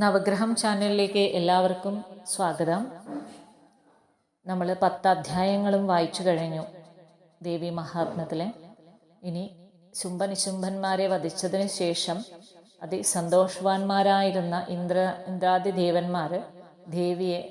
നവഗ്രഹം ചാനലിലേക്ക് എല്ലാവർക്കും സ്വാഗതം. നമ്മൾ 10 അധ്യായങ്ങളും വായിച്ചു കഴിഞ്ഞു ദേവി മഹാത്മ്യത്തിലെ. ഇനി ശുംഭനിശുംഭന്മാരെ വധിച്ചതിന് ശേഷം അതിസന്തോഷവാന്മാരായിരുന്ന ഇന്ദ്രാദി ദേവന്മാർ ദേവിയെ,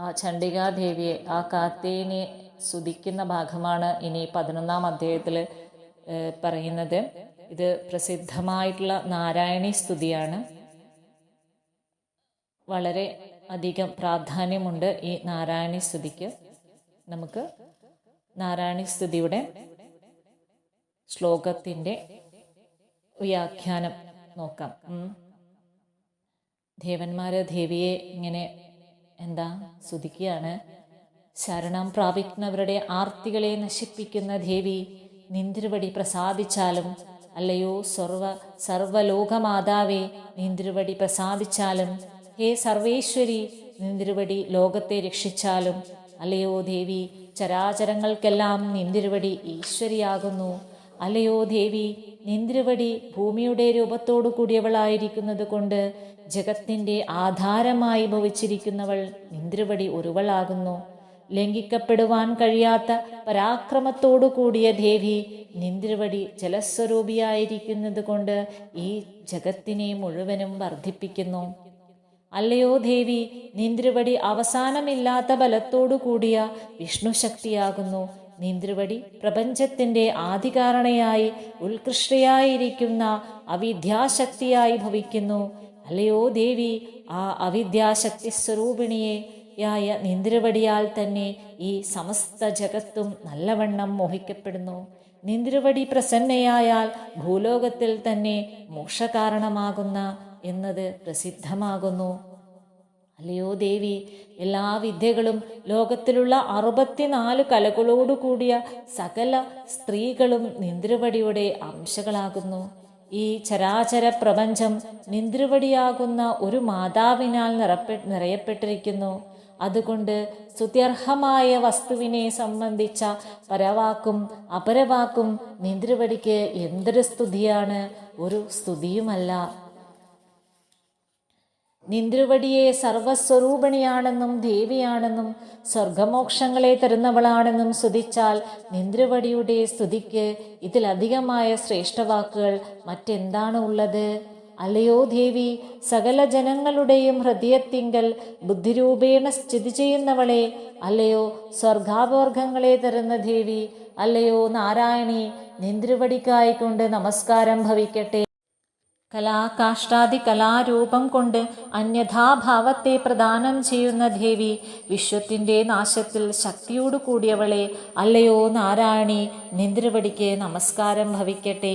ആ ചണ്ഡികാദേവിയെ, ആ കാത്തേനെ സ്തുതിക്കുന്ന ഭാഗമാണ് ഇനി 11-ാം അധ്യായത്തിൽ പറയുന്നത്. ഇത് പ്രസിദ്ധമായിട്ടുള്ള നാരായണീ സ്തുതിയാണ്. വളരെ അധികം പ്രാധാന്യമുണ്ട് ഈ നാരായണീ സ്തുതിക്ക്. നമുക്ക് നാരായണീ സ്തുതിയുടെ ശ്ലോകത്തിൻ്റെ വ്യാഖ്യാനം നോക്കാം. ദേവന്മാര് ദേവിയെ ഇങ്ങനെ സ്തുതിക്കുകയാണ്. ശരണം പ്രാപിക്കുന്നവരുടെ ആർത്തികളെ നശിപ്പിക്കുന്ന ദേവി, നിന്തിരുവടി പ്രസാദിച്ചാലും, അല്ലയോ സർവലോകമാതാവേ, നിന്തിരുവടി പ്രസാദിച്ചാലും, ഹേ സർവേശ്വരി, നിന്തിരുവടി ലോകത്തെ രക്ഷിച്ചാലും, അല്ലയോ ദേവി, ചരാചരങ്ങൾക്കെല്ലാം നിന്തിരുവടി ഈശ്വരിയാകുന്നു. അല്ലയോ ദേവി, നിന്തിരുവടി ഭൂമിയുടെ രൂപത്തോടു കൂടിയവളായിരിക്കുന്നത് കൊണ്ട് ജഗത്തിൻ്റെ ആധാരമായി ഭവിച്ചിരിക്കുന്നവൾ നിന്തിരുവടി ഒരുവളാകുന്നു. ലംഘിക്കപ്പെടുവാൻ കഴിയാത്ത പരാക്രമത്തോടു കൂടിയ ദേവി നിന്തിരുവടി ജലസ്വരൂപിയായിരിക്കുന്നത് കൊണ്ട് ഈ ജഗത്തിനെ മുഴുവനും വർദ്ധിപ്പിക്കുന്നു. അല്ലയോ ദേവി, നിന്തിരുവടി അവസാനമില്ലാത്ത ബലത്തോടു കൂടിയ വിഷ്ണു ശക്തിയാകുന്നു. നിന്തിരുവടി പ്രപഞ്ചത്തിൻ്റെ ആദികാരണയായി ഉത്കൃഷ്ടയായിരിക്കുന്ന അവിദ്യാശക്തിയായി ഭവിക്കുന്നു. അല്ലയോ ദേവി, ആ അവിദ്യാശക്തി സ്വരൂപിണിയായ നിന്തിരുവടിയാൽ തന്നെ ഈ സമസ്ത ജഗത്തും നല്ലവണ്ണം മോഹിക്കപ്പെടുന്നു. നിന്തിരുവടി പ്രസന്നയായാൽ ഭൂലോകത്തിൽ തന്നെ മോക്ഷകാരണമാകുന്ന എന്നത് പ്രസിദ്ധമാകുന്നു. അല്ലയോ ദേവി, എല്ലാ വിദ്യകളും ലോകത്തിലുള്ള 64 കലകളോടു കൂടിയ സകല സ്ത്രീകളും നിന്തിരുവടിയുടെ അംശങ്ങളാകുന്നു. ഈ ചരാചര പ്രപഞ്ചം നിന്തിരുവടിയാകുന്ന ഒരു മാതാവിനാൽ നിറയപ്പെട്ടിരിക്കുന്നു. അതുകൊണ്ട് സ്തുത്യർഹമായ വസ്തുവിനെ സംബന്ധിച്ച പരവാക്കും അപരവാക്കും നിന്തിരുവടിക്ക് എന്തൊരു സ്തുതിയാണ്, ഒരു സ്തുതിയുമല്ല. നിന്തിരുവടിയെ സർവസ്വരൂപിണിയാണെന്നും ദേവിയാണെന്നും സ്വർഗമോക്ഷങ്ങളെ തരുന്നവളാണെന്നും സ്തുതിച്ചാൽ നിന്തിരുവടിയുടെ സ്തുതിക്ക് ഇതിലധികമായ ശ്രേഷ്ഠവാക്കുകൾ മറ്റെന്താണ് ഉള്ളത്? അല്ലയോ ദേവി, സകല ജനങ്ങളുടെയും ഹൃദയത്തിങ്കൽ ബുദ്ധിരൂപേണ സ്ഥിതി ചെയ്യുന്നവളെ, അല്ലയോ സ്വർഗാപവർഗങ്ങളെ തരുന്ന ദേവി, അല്ലയോ നാരായണി, നിന്തിരുവടിക്കായിക്കൊണ്ട് നമസ്കാരം ഭവിക്കട്ടെ. കലാകാഷ്ടാദി കലാരൂപം കൊണ്ട് അന്യഥാഭാവത്തെ പ്രദാനം ചെയ്യുന്ന ദേവി, വിശ്വത്തിൻ്റെ നാശത്തിൽ ശക്തിയോടു കൂടിയവളെ, അല്ലയോ നാരായണി, നിന്തിരുവടിക്ക് നമസ്കാരം ഭവിക്കട്ടെ.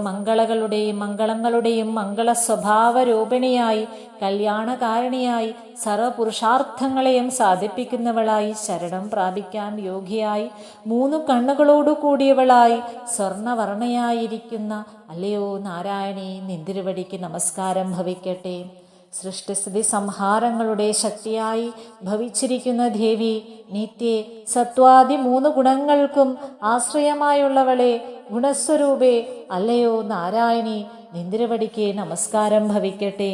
മംഗളങ്ങളുടെയും മംഗള സ്വഭാവരൂപിണിയായി, കല്യാണകാരിണിയായി, സർവപുരുഷാർത്ഥങ്ങളെയും സാധിപ്പിക്കുന്നവളായി, ശരണം പ്രാപിക്കാൻ യോഗ്യയായി, 3 കണ്ണുകളോടു കൂടിയവളായി, സ്വർണവർണ്ണയായിരിക്കുന്ന അല്ലയോ നാരായണി, നിന്തിരുവടിക്ക് നമസ്കാരം ഭവിക്കട്ടെ. സൃഷ്ടിസ്ഥിതി സംഹാരങ്ങളുടെ ശക്തിയായി ഭവിച്ചിരിക്കുന്ന ദേവി, നിത്യെ സത്വാദി 3 ഗുണങ്ങൾക്കും ആശ്രയമായുള്ളവളെ, ഗുണസ്വരൂപേ, അല്ലയോ നാരായണി, നിന്തിരുവടിക്ക് നമസ്കാരം ഭവിക്കട്ടെ.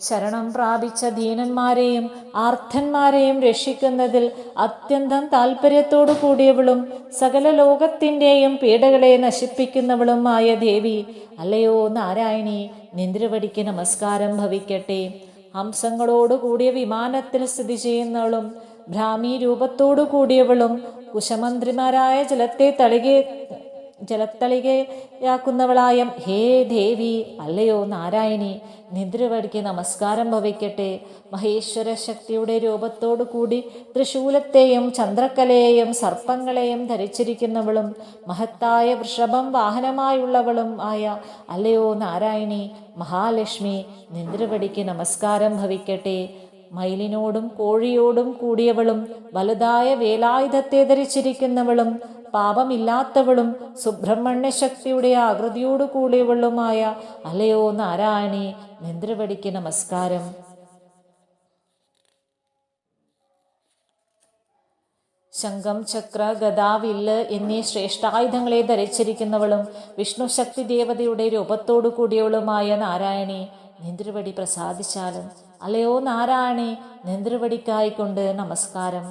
ശരണം പ്രാപിച്ച ദീനന്മാരെയും ആർത്തന്മാരെയും രക്ഷിക്കുന്നതിൽ അത്യന്തം താല്പര്യത്തോടു കൂടിയവളും സകല ലോകത്തിൻ്റെയും പീഡകളെ നശിപ്പിക്കുന്നവളുമായ ദേവി, അല്ലയോ നാരായണി, നിന്തിരുവടിക്ക് നമസ്കാരം ഭവിക്കട്ടെ. ഹംസങ്ങളോടു കൂടിയ വിമാനത്തിൽ സ്ഥിതി ചെയ്യുന്നവളും ഭ്രാമി രൂപത്തോടു കൂടിയവളും കുശമന്ത്രിമാരായ ജലത്തളികയാക്കുന്നവളായ ഹേ ദേവി, അല്ലയോ നാരായണി, നിന്തിരുവടിക്ക് നമസ്കാരം ഭവിക്കട്ടെ. മഹേശ്വര ശക്തിയുടെ രൂപത്തോടു കൂടി ത്രിശൂലത്തെയും ചന്ദ്രക്കലയെയും സർപ്പങ്ങളെയും ധരിച്ചിരിക്കുന്നവളും മഹത്തായ വൃഷഭം വാഹനമായുള്ളവളും ആയ അല്ലയോ നാരായണി, മഹാലക്ഷ്മി, നിന്തിരുവടിക്ക് നമസ്കാരം ഭവിക്കട്ടെ. മയിലിനോടും കോഴിയോടും കൂടിയവളും വലുതായ വേലായുധത്തെ ധരിച്ചിരിക്കുന്നവളും പാപമില്ലാത്തവളും സുബ്രഹ്മണ്യ ശക്തിയുടെ ആകൃതിയോടു കൂടിയവളുമായ അല്ലയോ നാരായണി, നിന്തിരുവടിക്ക് നമസ്കാരം. ശംഖം, ചക്ര, ഗദ, വില്ല് എന്നീ ശ്രേഷ്ഠായുധങ്ങളെ ധരിച്ചിരിക്കുന്നവളും വിഷ്ണു ശക്തി ദേവതയുടെ രൂപത്തോടു കൂടിയവളുമായ നാരായണി, നിന്തിരുവടി പ്രസാദിച്ചാലും. അല്ലയോ നാരായണി, നിന്തിരുവടിക്കായിക്കൊണ്ട് നമസ്കാരം.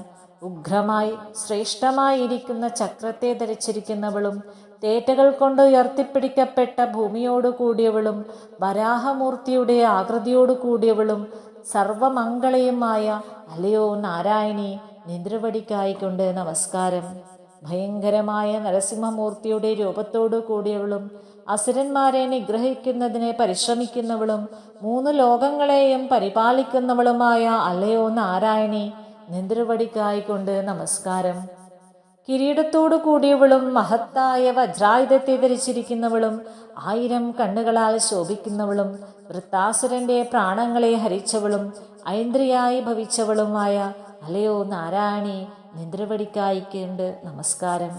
ഉഗ്രമായി ശ്രേഷ്ഠമായിരിക്കുന്ന ചക്രത്തെ ധരിച്ചിരിക്കുന്നവളും തേറ്റകൾ കൊണ്ട് ഉയർത്തിപ്പിടിക്കപ്പെട്ട ഭൂമിയോടു കൂടിയവളും വരാഹമൂർത്തിയുടെ ആകൃതിയോടു കൂടിയവളും സർവമംഗളയുമായ അല്ലയോ നാരായണി, നിന്തിരുവടിക്കായിക്കൊണ്ട് നമസ്കാരം. ഭയങ്കരമായ നരസിംഹമൂർത്തിയുടെ രൂപത്തോടു കൂടിയവളും അസുരന്മാരെ നിഗ്രഹിക്കുന്നതിനെ പരിശ്രമിക്കുന്നവളും 3 ലോകങ്ങളെയും പരിപാലിക്കുന്നവളുമായ അല്ലയോ നാരായണി, നിന്തിരുവടിക്കായിക്കൊണ്ട് നമസ്കാരം. കിരീടത്തോടു കൂടിയവളും മഹത്തായ വജ്രായുധത്തെ ധരിച്ചിരിക്കുന്നവളും 1000 കണ്ണുകളാൽ ശോഭിക്കുന്നവളും വൃത്താസുരന്റെ പ്രാണങ്ങളെ ഹരിച്ചവളും ഐന്ദ്രിയായി ഭവിച്ചവളുമായ അല്ലയോ നാരായണി, നിന്തിരുവടിക്കായിക്കൊണ്ട് നമസ്കാരം.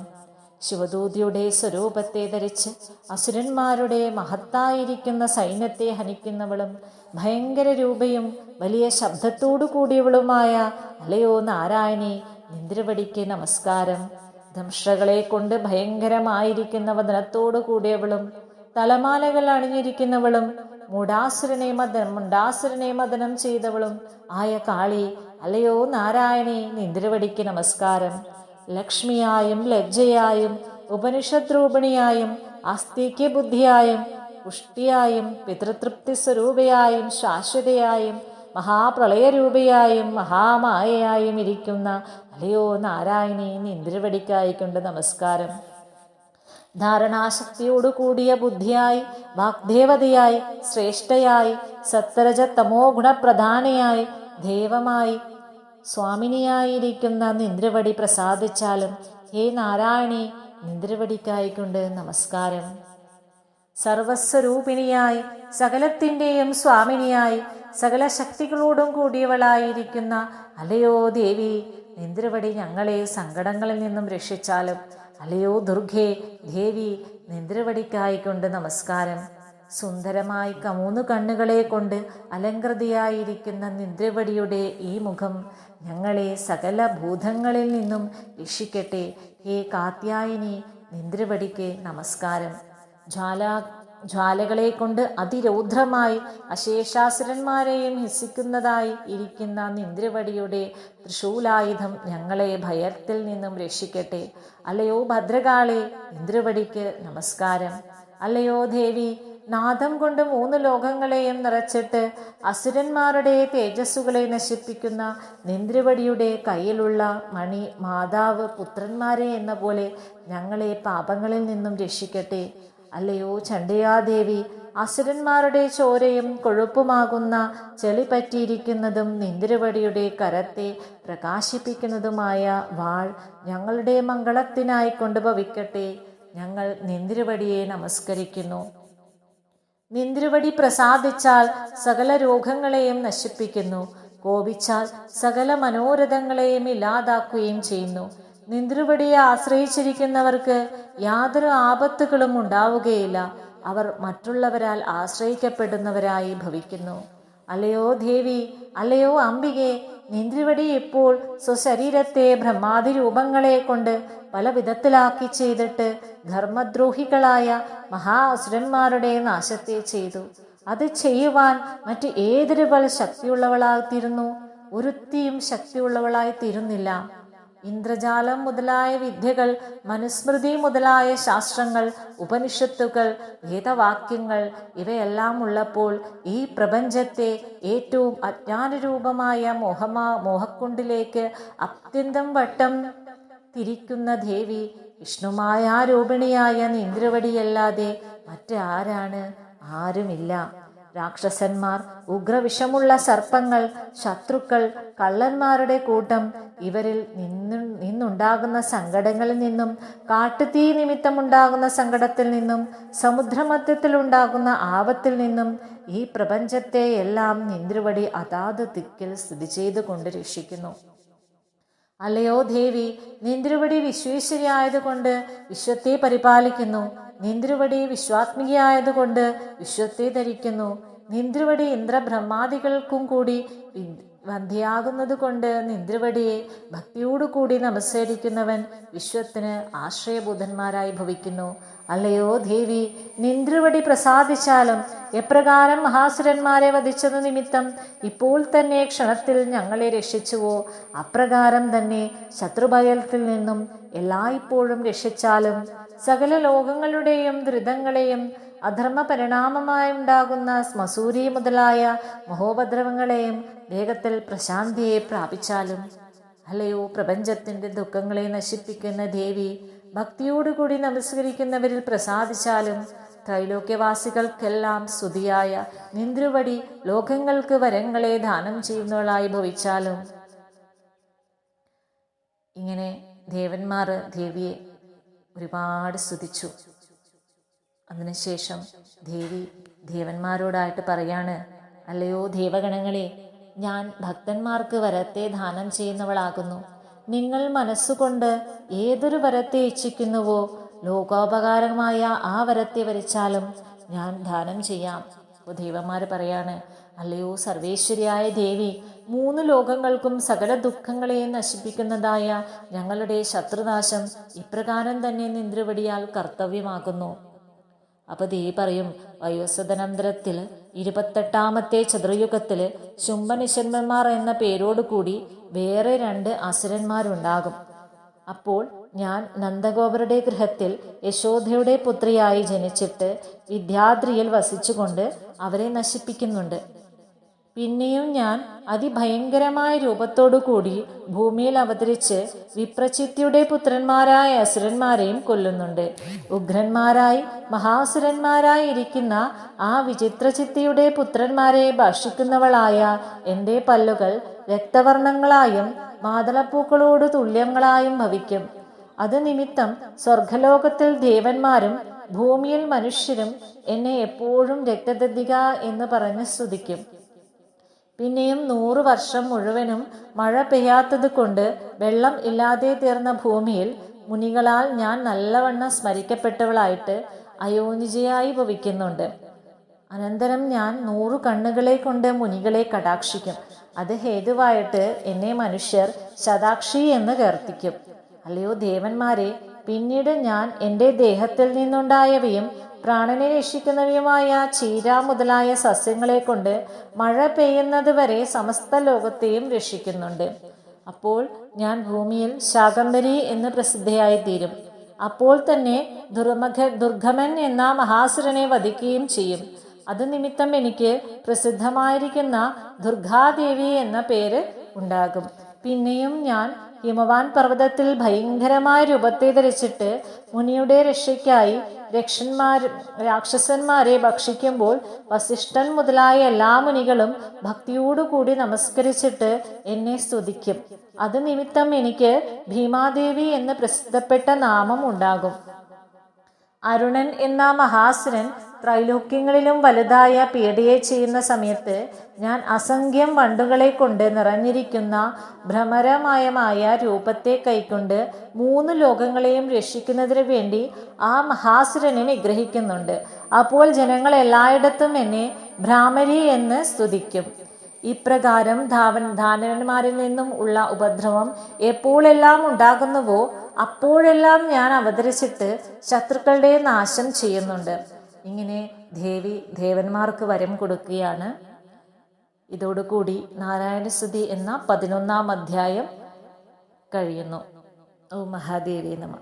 ശിവദൂതിയുടെ സ്വരൂപത്തെ ധരിച്ച് അസുരന്മാരുടെ മഹത്തായിരിക്കുന്ന സൈന്യത്തെ ഹനിക്കുന്നവളും ഭയങ്കര രൂപയും വലിയ ശബ്ദത്തോടു കൂടിയവളുമായ അല്ലയോ നാരായണി, നിന്തിരുവടിക്ക് നമസ്കാരം. ദംഷ്ട്രകളെ കൊണ്ട് ഭയങ്കരമായിരിക്കുന്ന വദനത്തോടു കൂടിയവളും തലമാലകൾ അണിഞ്ഞിരിക്കുന്നവളും മുണ്ടാസുരനെ മദനം ചെയ്തവളും ആയ കാളി, അല്ലയോ നാരായണി, നിന്തിരുവടിക്ക് നമസ്കാരം. ലക്ഷ്മിയായും ലജ്ജയായും ഉപനിഷത് രൂപിണിയായും ആസ്തിക്യ ബുദ്ധിയായും പുഷ്ടിയായും പിതൃതൃപ്തി സ്വരൂപയായും ശാശ്വതയായും മഹാപ്രളയരൂപയായും മഹാമായയായും ഇരിക്കുന്ന അല്ലയോ നാരായണി, നിന്തിരുവടിക്കായിക്കൊണ്ട് നമസ്കാരം. ധാരണാശക്തിയോടു കൂടിയ ബുദ്ധിയായി വാഗ്ദേവതയായി ശ്രേഷ്ഠയായി സത്വരജ തമോ ഗുണപ്രധാനയായി ദേവമായി സ്വാമിനിയായിരിക്കുന്ന നിന്തിരുവടി പ്രസാദിച്ചാലും. ഹേ നാരായണി, നിന്തിരുവടിക്കായിക്കൊണ്ട് നമസ്കാരം. സർവസ്വരൂപിണിയായി സകലത്തിൻ്റെയും സ്വാമിനിയായി സകല ശക്തികളോടും കൂടിയവളായിരിക്കുന്ന അല്ലയോ ദേവി, നിന്തിരുവടി ഞങ്ങളെ സങ്കടങ്ങളിൽ നിന്നും രക്ഷിച്ചാലും. അല്ലയോ ദുർഗേ ദേവി, നിന്തിരുവടിക്കായിക്കൊണ്ട് നമസ്കാരം. സുന്ദരമായി 3 കണ്ണുകളെ കൊണ്ട് അലങ്കൃതിയായിരിക്കുന്ന നിന്തിരുവടിയുടെ ഈ മുഖം ഞങ്ങളെ സകല ഭൂതങ്ങളിൽ നിന്നും രക്ഷിക്കട്ടെ. ഹേ കാത്യായനി, നിന്തിരുവടിക്ക് നമസ്കാരം. ജ്വാലകളെ കൊണ്ട് അതിരൗദ്രമായി അശേഷാസുരന്മാരെയും ഹിസിക്കുന്നതായി ഇരിക്കുന്ന നിന്തിരുവടിയുടെ ത്രിശൂലായുധം ഞങ്ങളെ ഭയത്തിൽ നിന്നും രക്ഷിക്കട്ടെ. അല്ലയോ ഭദ്രകാളി, നിന്തിരുവടിക്ക് നമസ്കാരം. അല്ലയോ ദേവി, നാദം കൊണ്ട് 3 ലോകങ്ങളെയും നിറച്ചിട്ട് അസുരന്മാരുടെ തേജസ്സുകളെ നശിപ്പിക്കുന്ന നിന്തിരുവടിയുടെ കയ്യിലുള്ള മണി മാതാവ് പുത്രന്മാരെ എന്ന പോലെ ഞങ്ങളെ പാപങ്ങളിൽ നിന്നും രക്ഷിക്കട്ടെ. അല്ലയോ ചണ്ഡിയാദേവി, അസുരന്മാരുടെ ചോരയും കൊഴുപ്പുമാകുന്ന ചെളി പറ്റിയിരിക്കുന്നതും നിന്തിരുവടിയുടെ കരത്തെ പ്രകാശിപ്പിക്കുന്നതുമായ വാൾ ഞങ്ങളുടെ മംഗളത്തിനായി കൊണ്ടുഭവിക്കട്ടെ. ഞങ്ങൾ നിന്തിരുവടിയെ നമസ്കരിക്കുന്നു. നിന്തിരുവടി പ്രസാദിച്ചാൽ സകല രോഗങ്ങളെയും നശിപ്പിക്കുന്നു, കോപിച്ചാൽ സകല മനോരഥങ്ങളെയും ഇല്ലാതാക്കുകയും ചെയ്യുന്നു. നിന്തിരുവടിയെ ആശ്രയിച്ചിരിക്കുന്നവർക്ക് യാതൊരു ആപത്തുകളും ഉണ്ടാവുകയില്ല. അവർ മറ്റുള്ളവരാൽ ആശ്രയിക്കപ്പെടുന്നവരായി ഭവിക്കുന്നു. അല്ലയോ ദേവി, അല്ലയോ അംബികെ, നിന്തിരുവടി ഇപ്പോൾ സ്വശരീരത്തെ ബ്രഹ്മാദി രൂപങ്ങളെ കൊണ്ട് പല വിധത്തിലാക്കി ചെയ്തിട്ട് ധർമ്മദ്രോഹികളായ മഹാസുരന്മാരുടെ നാശത്തെ ചെയ്തു. അത് ചെയ്യുവാൻ മറ്റ് ഏതൊരുവൾ ശക്തിയുള്ളവളായിത്തീരുന്നു? ഒരുത്തിയും ശക്തിയുള്ളവളായി തീരുന്നില്ല. ഇന്ദ്രജാലം മുതലായ വിദ്യകൾ, മനുസ്മൃതി മുതലായ ശാസ്ത്രങ്ങൾ, ഉപനിഷത്തുകൾ, വേദവാക്യങ്ങൾ ഇവയെല്ലാം ഉള്ളപ്പോൾ ഈ പ്രപഞ്ചത്തെ ഏറ്റവും അജ്ഞാനരൂപമായ മോഹക്കുണ്ടിലേക്ക് അത്യന്തം വട്ടം തിരിക്കുന്ന ദേവി വിഷ്ണുമായാരൂപിണിയായ നിന്തിരുവടിയല്ലാതെ മറ്റാരാണ്? ആരുമില്ല. രാക്ഷസന്മാർ, ഉഗ്രവിഷമുള്ള സർപ്പങ്ങൾ, ശത്രുക്കൾ, കള്ളന്മാരുടെ കൂട്ടം ഇവരിൽ നിന്നുണ്ടാകുന്ന സങ്കടങ്ങളിൽ നിന്നും, കാട്ടുതീ നിമിത്തമുണ്ടാകുന്ന സങ്കടത്തിൽ നിന്നും, സമുദ്രമധ്യത്തിലുണ്ടാകുന്ന ആപത്തിൽ നിന്നും ഈ പ്രപഞ്ചത്തെ എല്ലാം നിന്തിരുവടി അതാത് ദിക്കിൽ സ്ഥിതി ചെയ്തുകൊണ്ട് രക്ഷിക്കുന്നു. അല്ലയോ ദേവി, നിന്തിരുവടി വിശ്വേശ്വരിയായതുകൊണ്ട് വിശ്വത്തെ പരിപാലിക്കുന്നു. നിന്തിരുവടി വിശ്വാത്മികയായതുകൊണ്ട് വിശ്വത്തെ ധരിക്കുന്നു. നിന്തിരുവടി ഇന്ദ്രബ്രഹ്മാദികൾക്കും കൂടി വന്ധ്യയാകുന്നത് കൊണ്ട് നിന്തിരുവടിയെ ഭക്തിയോടുകൂടി നമസ്കരിക്കുന്നവൻ വിശ്വത്തിന് ആശ്രയബുധന്മാരായി ഭവിക്കുന്നു. അല്ലയോ ദേവി, നിന്ദ്രുവടി പ്രസാദിച്ചാലും എപ്രകാരം മഹാസുരന്മാരെ വധിച്ചതു നിമിത്തം ഇപ്പോൾ തന്നെ ക്ഷണത്തിൽ ഞങ്ങളെ രക്ഷിച്ചുവോ, അപ്രകാരം തന്നെ ശത്രുഭയത്തിൽ നിന്നും എല്ലായ്പ്പോഴും രക്ഷിച്ചാലും സകല ലോകങ്ങളുടെയും ദുരിതങ്ങളെയും അധർമ്മ പരിണാമമായി ഉണ്ടാകുന്ന മസൂരി മുതലായ മഹോപദ്രവങ്ങളെയും വേഗത്തിൽ പ്രശാന്തിയെ പ്രാപിച്ചാലും. അല്ലയോ പ്രപഞ്ചത്തിന്റെ ദുഃഖങ്ങളെ നശിപ്പിക്കുന്ന ദേവി, ഭക്തിയോടുകൂടി നമസ്കരിക്കുന്നവരിൽ പ്രസാദിച്ചാലും ത്രൈലോക്യവാസികൾക്കെല്ലാം സ്തുതിയായ നിന്ദ്രുവടി ലോകങ്ങൾക്ക് വരങ്ങളെ ദാനം ചെയ്യുന്നവളായി ഭവിച്ചാലും. ഇങ്ങനെ ദേവന്മാർ ദേവിയെ ഒരുപാട് സ്തുതിച്ചു. അതിനുശേഷം ദേവി ദേവന്മാരോടായിട്ട് പറയാണ്, അല്ലയോ ദേവഗണങ്ങളെ, ഞാൻ ഭക്തന്മാർക്ക് വരത്തെ ദാനം ചെയ്യുന്നവളാകുന്നു. നിങ്ങൾ മനസ്സുകൊണ്ട് ഏതൊരു വരത്തെ ഇച്ഛിക്കുന്നുവോ ലോകോപകാരമായ ആ വരത്തെ വരിച്ചാലും ഞാൻ ദാനം ചെയ്യാം. അപ്പോൾ ദേവന്മാർ പറയാണ്, അല്ലയോ സർവേശ്വരിയായ ദേവി, 3 ലോകങ്ങൾക്കും സകല ദുഃഖങ്ങളെയും നശിപ്പിക്കുന്നതായ ഞങ്ങളുടെ ശത്രുനാശം ഇപ്രകാരം തന്നെ നിന്ദ്രവടിയാൽ കർത്തവ്യമാകുന്നു. അപ്പൊ ദേവി പറയും, വയോസദനന്തരത്തിൽ 28ാമത്തെ ചതുർയുഗത്തില് ശുംഭനിശന്മാർ എന്ന പേരോടുകൂടി വേറെ 2 അസുരന്മാരുണ്ടാകും. അപ്പോൾ ഞാൻ നന്ദഗോപരുടെ ഗൃഹത്തിൽ യശോദയുടെ പുത്രിയായി ജനിച്ചിട്ട് വിദ്യാദ്രിയിൽ വസിച്ചുകൊണ്ട് അവരെ നശിപ്പിക്കുന്നുണ്ട്. പിന്നെയും ഞാൻ അതിഭയങ്കരമായ രൂപത്തോടു കൂടി ഭൂമിയിൽ അവതരിച്ച് വിപ്രചിത്തിയുടെ പുത്രന്മാരായ അസുരന്മാരെയും കൊല്ലുന്നുണ്ട്. ഉഗ്രന്മാരായി മഹാസുരന്മാരായി ഇരിക്കുന്ന ആ വിചിത്രചിത്തിയുടെ പുത്രന്മാരെ ഭക്ഷിക്കുന്നവളായ എൻ്റെ പല്ലുകൾ രക്തവർണ്ണങ്ങളായും മാതളപ്പൂക്കളോട് തുല്യങ്ങളായും ഭവിക്കും. അത് നിമിത്തം സ്വർഗലോകത്തിൽ ദേവന്മാരും ഭൂമിയിൽ മനുഷ്യരും എന്നെ എപ്പോഴും രക്തദദ്ധിക എന്ന് പറഞ്ഞ് സ്തുതിക്കും. പിന്നെയും 100 വർഷം മുഴുവനും മഴ പെയ്യാത്തത് കൊണ്ട് വെള്ളം ഇല്ലാതെ തീർന്ന ഭൂമിയിൽ മുനികളാൽ ഞാൻ നല്ലവണ്ണം സ്മരിക്കപ്പെട്ടവളായിട്ട് അയോനിജയായി ഭവിക്കുന്നുണ്ട്. അനന്തരം ഞാൻ 100 കണ്ണുകളെ കൊണ്ട് മുനികളെ കടാക്ഷിക്കും. അത് ഹേതുവായിട്ട് എന്നെ മനുഷ്യർ ശതാക്ഷി എന്ന് കീർത്തിക്കും. അല്ലയോ ദേവന്മാരെ, പിന്നീട് ഞാൻ എൻ്റെ ദേഹത്തിൽ നിന്നുണ്ടായവയും പ്രാണനെ രക്ഷിക്കുന്നവയുമായ ചീര മുതലായ സസ്യങ്ങളെ കൊണ്ട് മഴ പെയ്യുന്നത് വരെ സമസ്ത ലോകത്തെയും രക്ഷിക്കുന്നുണ്ട്. അപ്പോൾ ഞാൻ ഭൂമിയിൽ ശാകംബരി എന്ന് പ്രസിദ്ധയായി തീരും. അപ്പോൾ തന്നെ ദുർഗമൻ എന്ന മഹാസുരനെ വധിക്കുകയും ചെയ്യും. അത് നിമിത്തം എനിക്ക് പ്രസിദ്ധമായിരിക്കുന്ന ദുർഗാദേവി എന്ന പേര് ഉണ്ടാകും. പിന്നെയും ഞാൻ ഹിമവാൻ പർവ്വതത്തിൽ ഭയങ്കരമായ രൂപത്തെ ധരിച്ചിട്ട് മുനിയുടെ രക്ഷയ്ക്കായി രാക്ഷസന്മാരെ ഭക്ഷിക്കുമ്പോൾ വസിഷ്ഠൻ മുതലായ എല്ലാ മുനികളും ഭക്തിയോടുകൂടി നമസ്കരിച്ചിട്ട് എന്നെ സ്തുതിക്കും. അത് നിമിത്തം എനിക്ക് ഭീമാദേവി എന്ന് പ്രസിദ്ധപ്പെട്ട നാമം ഉണ്ടാകും. അരുണൻ എന്ന മഹാസുരൻ ത്രൈലോക്യങ്ങളിലും വലുതായ പീഡയെ ചെയ്യുന്ന സമയത്ത് ഞാൻ അസംഖ്യം വണ്ടുകളെ കൊണ്ട് നിറഞ്ഞിരിക്കുന്ന ഭ്രമരമയമായ രൂപത്തെ കൈക്കൊണ്ട് 3 ലോകങ്ങളെയും രക്ഷിക്കുന്നതിന് വേണ്ടി ആ മഹാസുരനെ നിഗ്രഹിക്കുന്നുണ്ട്. അപ്പോൾ ജനങ്ങൾ എല്ലായിടത്തും എന്നെ ഭ്രാമരി എന്ന് സ്തുതിക്കും. ഇപ്രകാരം ധാനവന്മാരിൽ നിന്നും ഉള്ള ഉപദ്രവം എപ്പോഴെല്ലാം ഉണ്ടാകുന്നുവോ അപ്പോഴെല്ലാം ഞാൻ അവതരിച്ചിട്ട് ശത്രുക്കളുടെ നാശം ചെയ്യുന്നുണ്ട്. ഇങ്ങനെ ദേവി ദേവന്മാർക്ക് വരം കൊടുക്കുകയാണ്. ഇതോടുകൂടി നാരായണസ്തുതി എന്ന 11ാം അധ്യായം കഴിയുന്നു. ഓ മഹാദേവി നമഃ.